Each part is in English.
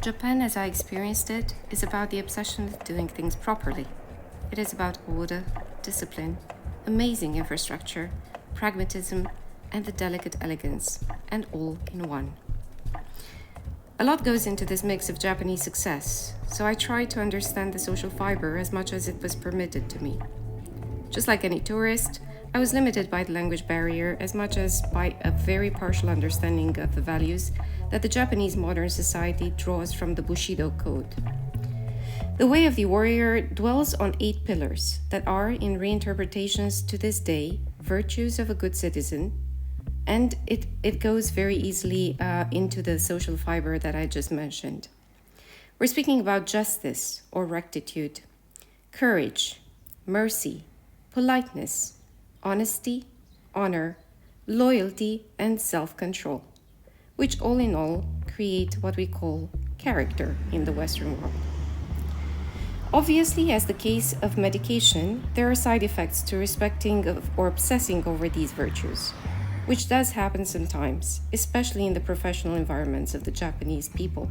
Japan, as I experienced it, is about the obsession with doing things properly. It is about order, discipline, amazing infrastructure, pragmatism, and the delicate elegance, and all in one. A lot goes into this mix of Japanese success, so I tried to understand the social fiber as much as it was permitted to me. Just like any tourist, I was limited by the language barrier as much as by a very partial understanding of the values that the Japanese modern society draws from the Bushido Code. The way of the warrior dwells on 8 pillars that are, in reinterpretations to this day, virtues of a good citizen, and it goes very easily into the social fiber that I just mentioned. We're speaking about justice or rectitude, courage, mercy, politeness, honesty, honor, loyalty, and self-control, which all in all create what we call character in the Western world. Obviously, as the case of medication, there are side effects to respecting or obsessing over these virtues, which does happen sometimes, especially in the professional environments of the Japanese people.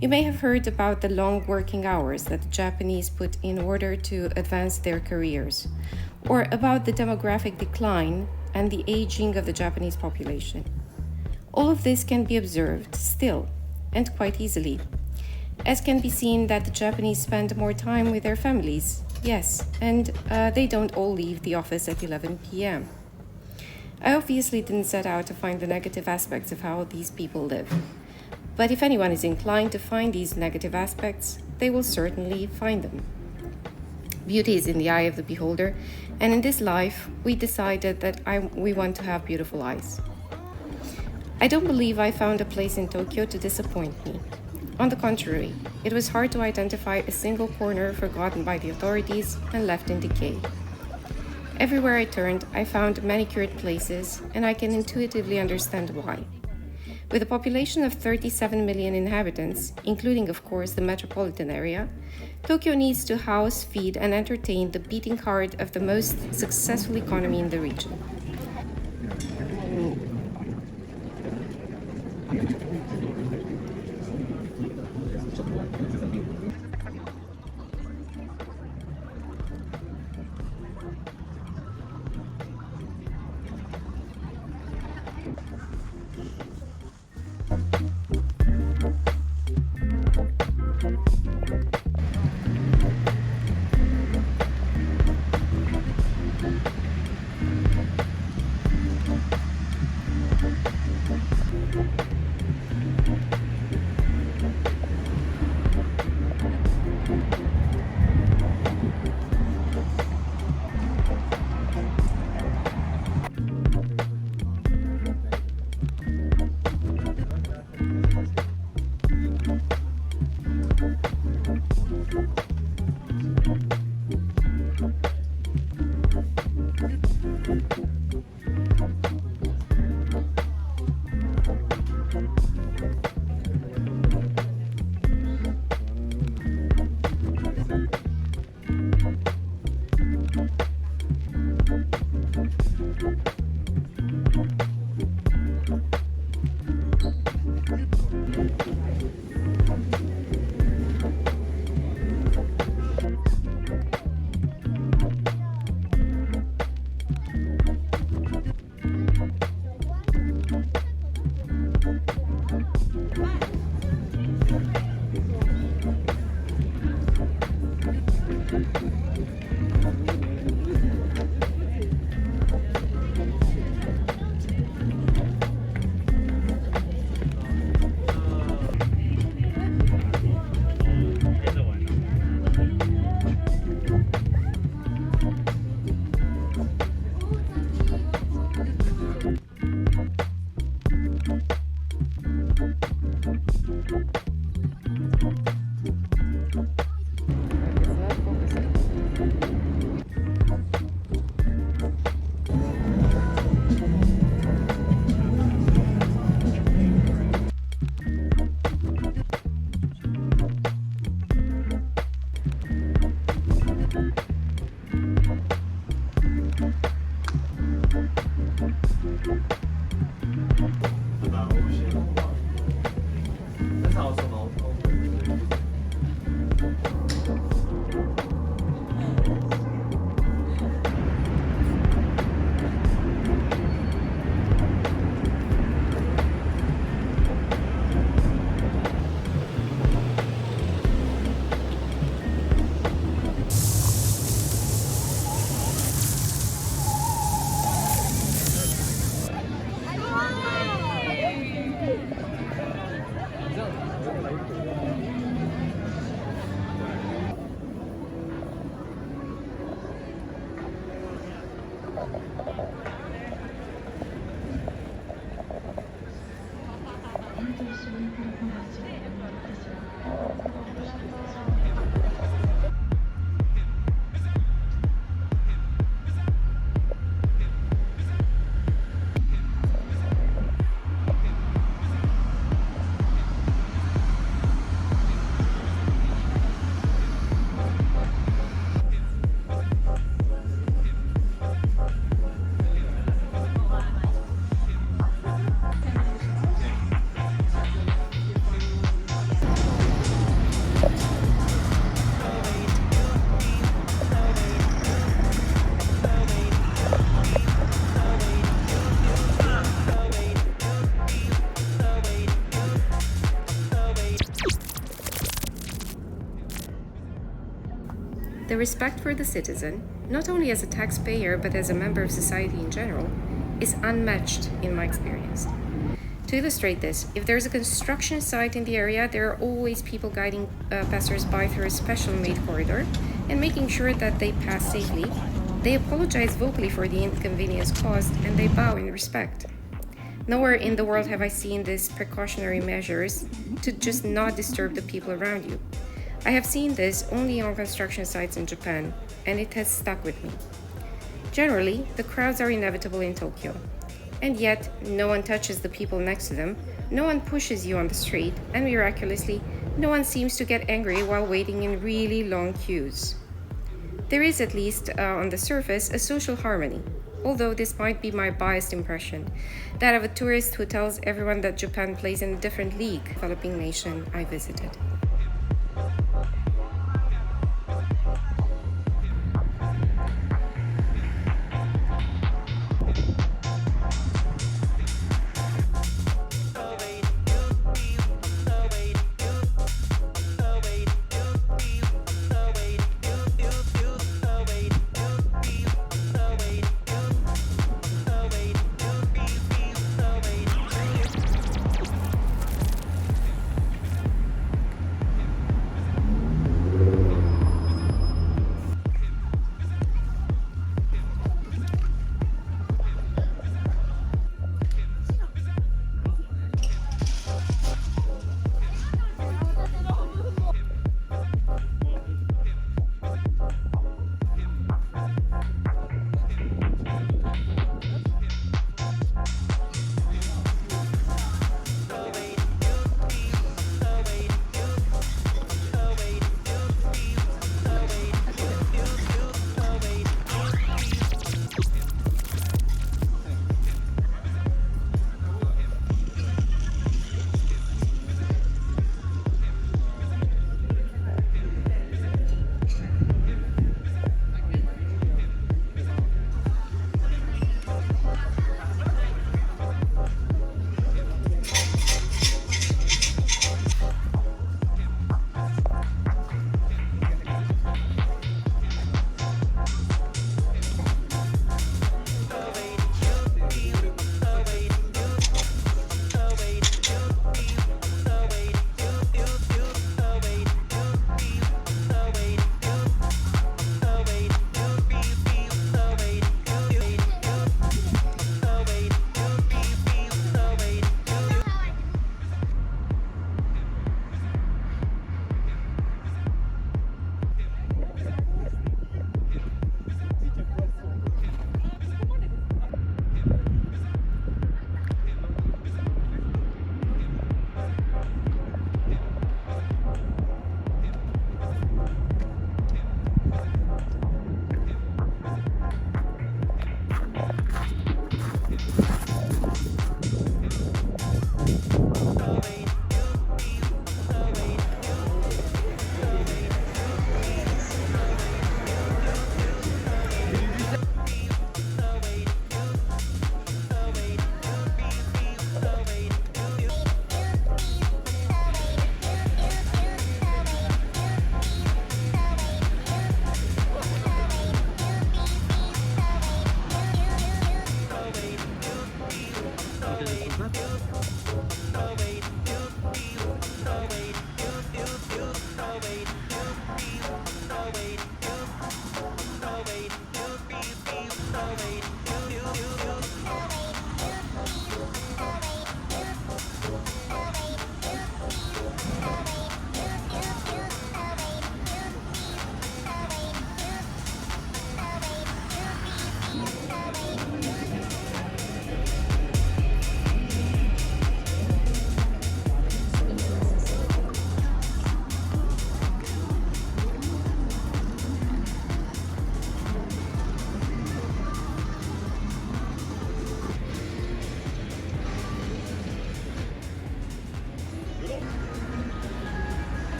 You may have heard about the long working hours that the Japanese put in order to advance their careers, or about the demographic decline and the aging of the Japanese population. All of this can be observed still, and quite easily, as can be seen that the Japanese spend more time with their families, yes, and they don't all leave the office at 11 p.m. I obviously didn't set out to find the negative aspects of how these people live, but if anyone is inclined to find these negative aspects, they will certainly find them. Beauty is in the eye of the beholder, and in this life, we decided that we want to have beautiful eyes. I don't believe I found a place in Tokyo to disappoint me. On the contrary, it was hard to identify a single corner forgotten by the authorities and left in decay. Everywhere I turned, I found manicured places, and I can intuitively understand why. With a population of 37 million inhabitants, including of course the metropolitan area, Tokyo needs to house, feed, and entertain the beating heart of the most successful economy in the region. The respect for the citizen, not only as a taxpayer but as a member of society in general, is unmatched in my experience. To illustrate this, if there's a construction site in the area, there are always people guiding passers-by through a special-made corridor and making sure that they pass safely. They apologize vocally for the inconvenience caused, and they bow in respect. Nowhere in the world have I seen these precautionary measures to just not disturb the people around you. I have seen this only on construction sites in Japan, and it has stuck with me. Generally, the crowds are inevitable in Tokyo. And yet, no one touches the people next to them, no one pushes you on the street, and miraculously, no one seems to get angry while waiting in really long queues. There is, at least on the surface, a social harmony, although this might be my biased impression, that of a tourist who tells everyone that Japan plays in a different league, developing nation I visited.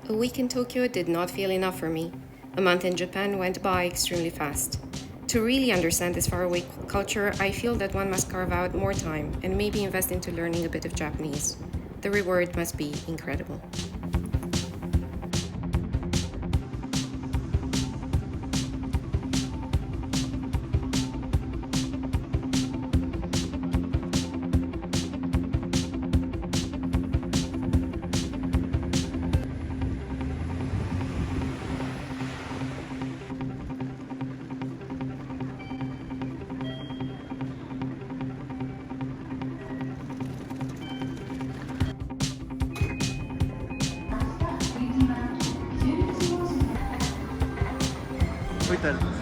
A week in Tokyo did not feel enough for me. A month in Japan went by extremely fast. To really understand this faraway culture, I feel that one must carve out more time and maybe invest into learning a bit of Japanese. The reward must be incredible. Ahorita